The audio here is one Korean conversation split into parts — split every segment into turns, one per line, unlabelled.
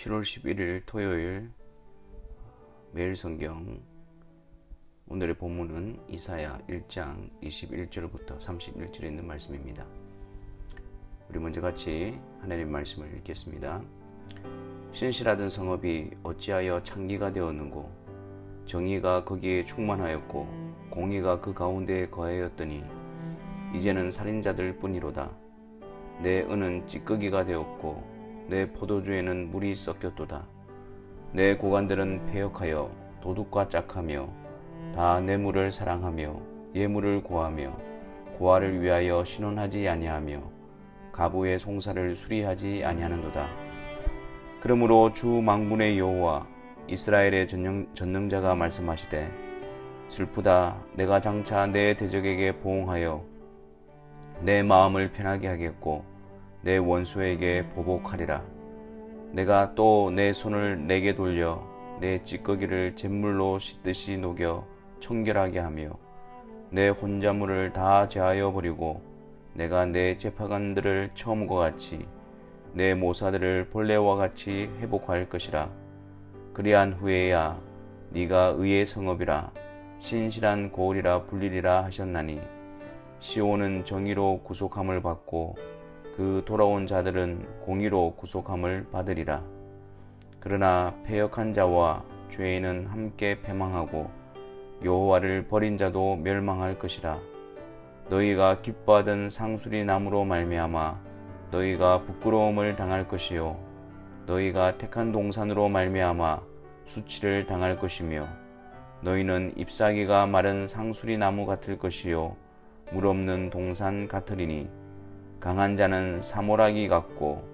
7월 11일 토요일 매일 성경 오늘의 본문은 이사야 1장 21절부터 31절에 있는 말씀입니다. 우리 먼저 같이 하나님의 말씀을 읽겠습니다. 신실하던 성읍이 어찌하여 창기가 되었는고 정의가 거기에 충만하였고 공의가 그 가운데에 거하였더니 이제는 살인자들 뿐이로다. 내 은은 찌꺼기가 되었고 내 포도주에는 물이 섞였도다. 내 고관들은 패역하여 도둑과 짝하며 다 뇌물을 사랑하며 예물을 구하며 고아를 위하여 신원하지 아니하며 가부의 송사를 수리하지 아니하는도다. 그러므로 주 만군의 여호와 이스라엘의 전능자가 말씀하시되 슬프다. 내가 장차 내 대적에게 보응하여 내 마음을 편하게 하겠고 내 원수에게 보복하리라. 내가 또 내 손을 내게 돌려 내 찌꺼기를 잿물로 씻듯이 녹여 청결하게 하며 내 혼자물을 다 제하여 버리고 내가 내 재파관들을 처음과 같이 내 모사들을 본래와 같이 회복할 것이라. 그리한 후에야 네가 의의 성읍이라 신실한 고을이라 불리리라 하셨나니 시온은 정의로 구속함을 받고 그 돌아온 자들은 공의로 구속함을 받으리라. 그러나 패역한 자와 죄인은 함께 패망하고 여호와를 버린 자도 멸망할 것이라. 너희가 기뻐하던 상수리 나무로 말미암아 너희가 부끄러움을 당할 것이요 너희가 택한 동산으로 말미암아 수치를 당할 것이며 너희는 잎사귀가 마른 상수리 나무 같을 것이요 물 없는 동산 같으리니 강한 자는 사모라기 같고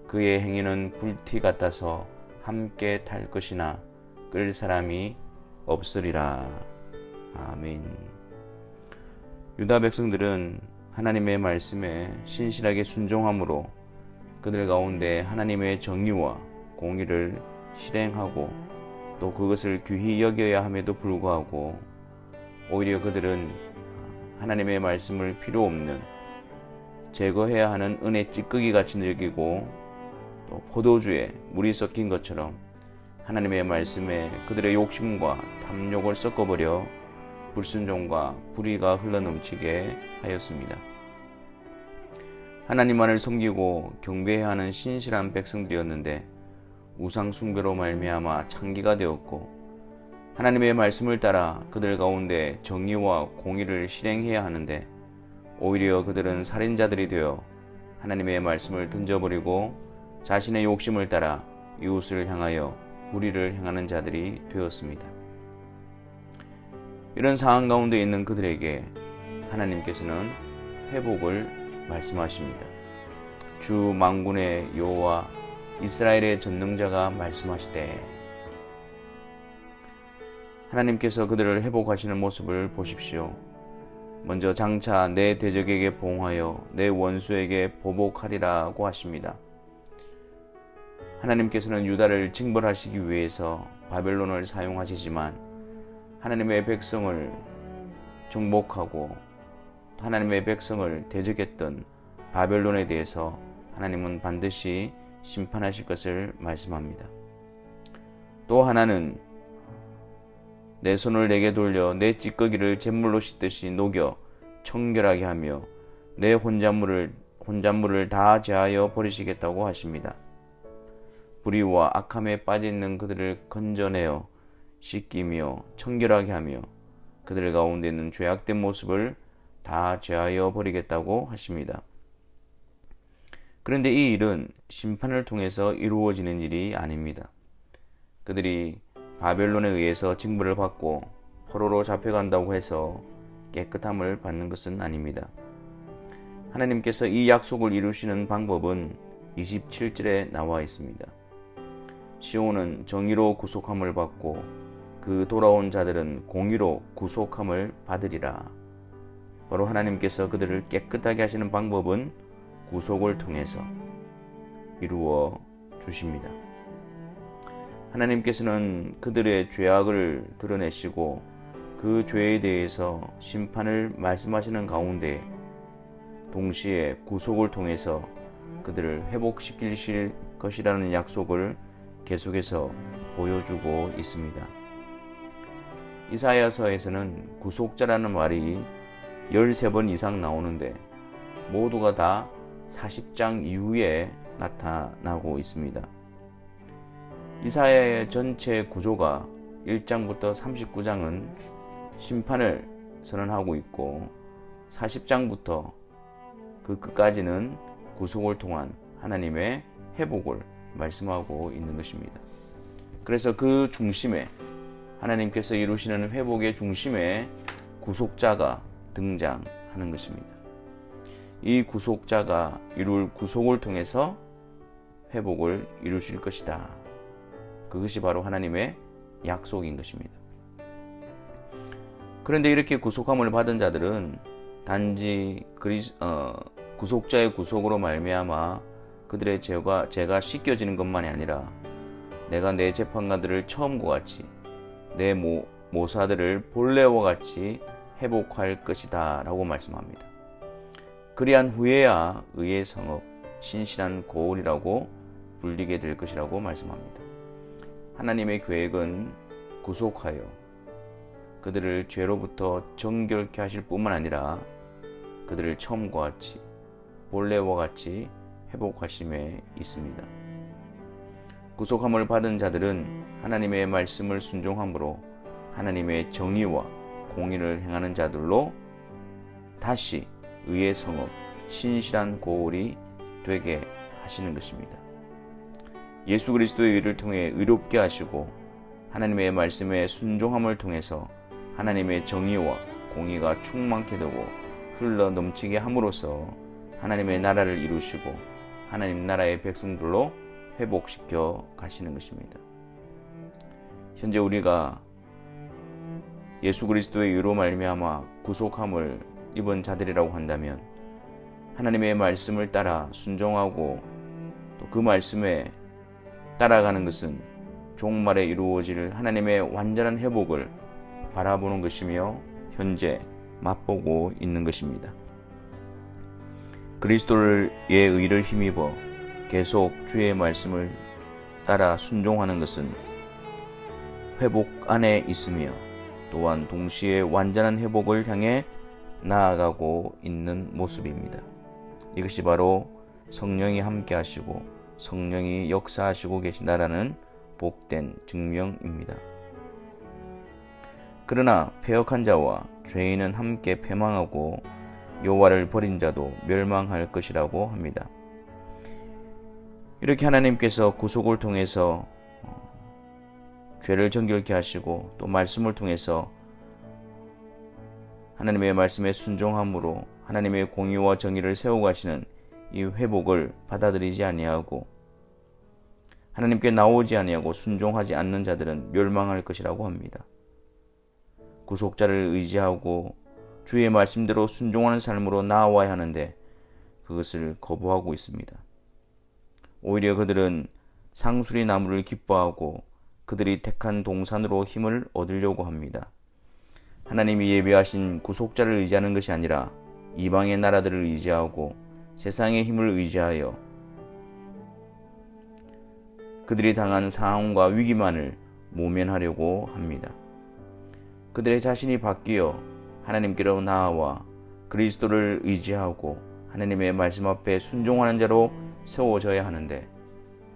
그의 행위는 불티 같아서 함께 탈 것이나 끌 사람이 없으리라. 아멘. 유다 백성들은 하나님의 말씀에 신실하게 순종함으로 그들 가운데 하나님의 정의와 공의를 실행하고 또 그것을 귀히 여겨야 함에도 불구하고 오히려 그들은 하나님의 말씀을 필요 없는 제거해야 하는 은의 찌꺼기 같이 여기고 또 포도주에 물이 섞인 것처럼 하나님의 말씀에 그들의 욕심과 탐욕을 섞어버려 불순종과 불의가 흘러넘치게 하였습니다. 하나님만을 섬기고 경배해야 하는 신실한 백성들이었는데 우상 숭배로 말미암아 창기가 되었고 하나님의 말씀을 따라 그들 가운데 정의와 공의를 실행해야 하는데 오히려 그들은 살인자들이 되어 하나님의 말씀을 던져버리고 자신의 욕심을 따라 이웃을 향하여 불의를 행하는 자들이 되었습니다. 이런 상황 가운데 있는 그들에게 하나님께서는 회복을 말씀하십니다. 주 만군의 여호와 이스라엘의 전능자가 말씀하시되 하나님께서 그들을 회복하시는 모습을 보십시오. 먼저 장차 내 대적에게 보응하여 내 원수에게 보복하리라고 하십니다. 하나님께서는 유다를 징벌하시기 위해서 바벨론을 사용하시지만 하나님의 백성을 정복하고 하나님의 백성을 대적했던 바벨론에 대해서 하나님은 반드시 심판하실 것을 말씀합니다. 또 하나는 내 손을 내게 돌려 내 찌꺼기를 잿물로 씻듯이 녹여 청결하게 하며 내 혼잣물을 다 제하여 버리시겠다고 하십니다. 불의와 악함에 빠져 있는 그들을 건져내어 씻기며 청결하게 하며 그들 가운데 있는 죄악된 모습을 다 제하여 버리겠다고 하십니다. 그런데 이 일은 심판을 통해서 이루어지는 일이 아닙니다. 그들이 바벨론에 의해서 징벌을 받고 포로로 잡혀간다고 해서 깨끗함을 받는 것은 아닙니다. 하나님께서 이 약속을 이루시는 방법은 27절에 나와 있습니다. 시온은 정의로 구속함을 받고 그 돌아온 자들은 공의로 구속함을 받으리라. 바로 하나님께서 그들을 깨끗하게 하시는 방법은 구속을 통해서 이루어 주십니다. 하나님께서는 그들의 죄악을 드러내시고 그 죄에 대해서 심판을 말씀하시는 가운데 동시에 구속을 통해서 그들을 회복시키실 것이라는 약속을 계속해서 보여주고 있습니다. 이사야서에서는 구속자라는 말이 13번 이상 나오는데 모두가 다 40장 이후에 나타나고 있습니다. 이사야의 전체 구조가 1장부터 39장은 심판을 선언하고 있고 40장부터 그 끝까지는 구속을 통한 하나님의 회복을 말씀하고 있는 것입니다. 그래서 그 중심에 하나님께서 이루시는 회복의 중심에 구속자가 등장하는 것입니다. 이 구속자가 이룰 구속을 통해서 회복을 이루실 것이다. 그것이 바로 하나님의 약속인 것입니다. 그런데 이렇게 구속함을 받은 자들은 단지 구속자의 구속으로 말미암아 그들의 죄가 씻겨지는 것만이 아니라 내가 내 재판관들을 처음과 같이 내 모사들을 본래와 같이 회복할 것이다 라고 말씀합니다. 그리한 후에야 의의 성읍 신실한 고을이라고 불리게 될 것이라고 말씀합니다. 하나님의 계획은 구속하여 그들을 죄로부터 정결케 하실 뿐만 아니라 그들을 처음과 같이 본래와 같이 회복하심에 있습니다. 구속함을 받은 자들은 하나님의 말씀을 순종함으로 하나님의 정의와 공의를 행하는 자들로 다시 의의 성읍 신실한 고을이 되게 하시는 것입니다. 예수 그리스도의 의를 통해 의롭게 하시고 하나님의 말씀에 순종함을 통해서 하나님의 정의와 공의가 충만케 되고 흘러 넘치게 함으로써 하나님의 나라를 이루시고 하나님 나라의 백성들로 회복시켜 가시는 것입니다. 현재 우리가 예수 그리스도의 의로 말미암아 구속함을 입은 자들이라고 한다면 하나님의 말씀을 따라 순종하고 또 그 말씀에 따라가는 것은 종말에 이루어질 하나님의 완전한 회복을 바라보는 것이며 현재 맛보고 있는 것입니다. 그리스도의 의를 힘입어 계속 주의 말씀을 따라 순종하는 것은 회복 안에 있으며 또한 동시에 완전한 회복을 향해 나아가고 있는 모습입니다. 이것이 바로 성령이 함께 하시고 성령이 역사하시고 계신다라는 복된 증명입니다. 그러나 패역한 자와 죄인은 함께 패망하고 여호와를 버린 자도 멸망할 것이라고 합니다. 이렇게 하나님께서 구속을 통해서 죄를 정결케 하시고 또 말씀을 통해서 하나님의 말씀에 순종함으로 하나님의 공의와 정의를 세워가시는 이 회복을 받아들이지 아니하고 하나님께 나오지 아니하고 순종하지 않는 자들은 멸망할 것이라고 합니다. 구속자를 의지하고 주의 말씀대로 순종하는 삶으로 나아와야 하는데 그것을 거부하고 있습니다. 오히려 그들은 상수리 나무를 기뻐하고 그들이 택한 동산으로 힘을 얻으려고 합니다. 하나님이 예비하신 구속자를 의지하는 것이 아니라 이방의 나라들을 의지하고 세상의 힘을 의지하여 그들이 당한 상황과 위기만을 모면하려고 합니다. 그들의 자신이 바뀌어 하나님께로 나아와 그리스도를 의지하고 하나님의 말씀 앞에 순종하는 자로 세워져야 하는데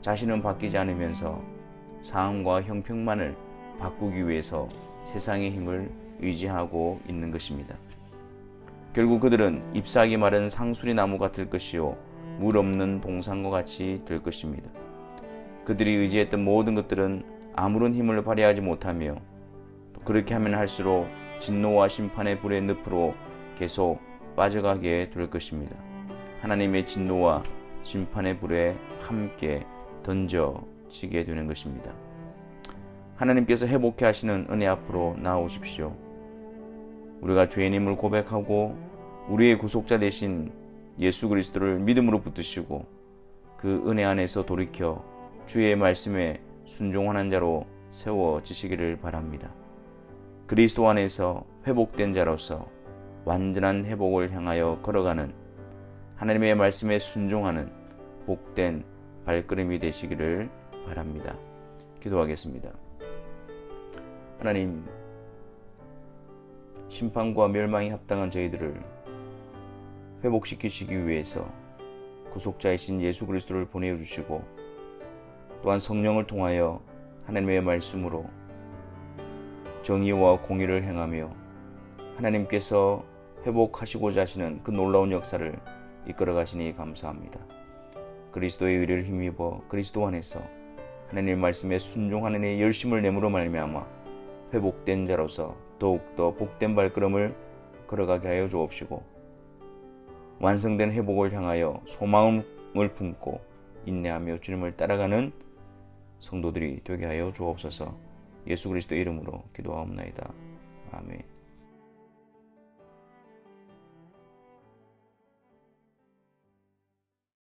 자신은 바뀌지 않으면서 상황과 형편만을 바꾸기 위해서 세상의 힘을 의지하고 있는 것입니다. 결국 그들은 잎사귀 마른 상수리 나무 같을 것이요 물 없는 동산과 같이 될 것입니다. 그들이 의지했던 모든 것들은 아무런 힘을 발휘하지 못하며 또 그렇게 하면 할수록 진노와 심판의 불의 늪으로 계속 빠져가게 될 것입니다. 하나님의 진노와 심판의 불에 함께 던져지게 되는 것입니다. 하나님께서 회복케 하시는 은혜 앞으로 나아오십시오. 우리가 죄인임을 고백하고 우리의 구속자 되신 예수 그리스도를 믿음으로 붙드시고 그 은혜 안에서 돌이켜 주의 말씀에 순종하는 자로 세워지시기를 바랍니다. 그리스도 안에서 회복된 자로서 완전한 회복을 향하여 걸어가는 하나님의 말씀에 순종하는 복된 발걸음이 되시기를 바랍니다. 기도하겠습니다. 하나님, 심판과 멸망이 합당한 저희들을 회복시키시기 위해서 구속자이신 예수 그리스도를 보내주시고 또한 성령을 통하여 하나님의 말씀으로 정의와 공의를 행하며 하나님께서 회복하시고자 하시는 그 놀라운 역사를 이끌어 가시니 감사합니다. 그리스도의 의를 힘입어 그리스도 안에서 하나님의 말씀에 순종하는 의 열심을 내므로 말미암아 회복된 자로서 더욱더 복된 발걸음을 걸어가게 하여 주옵시고 완성된 회복을 향하여 소망을 품고 인내하며 주님을 따라가는 성도들이 되게 하여 주옵소서. 예수 그리스도 이름으로 기도하옵나이다. 아멘.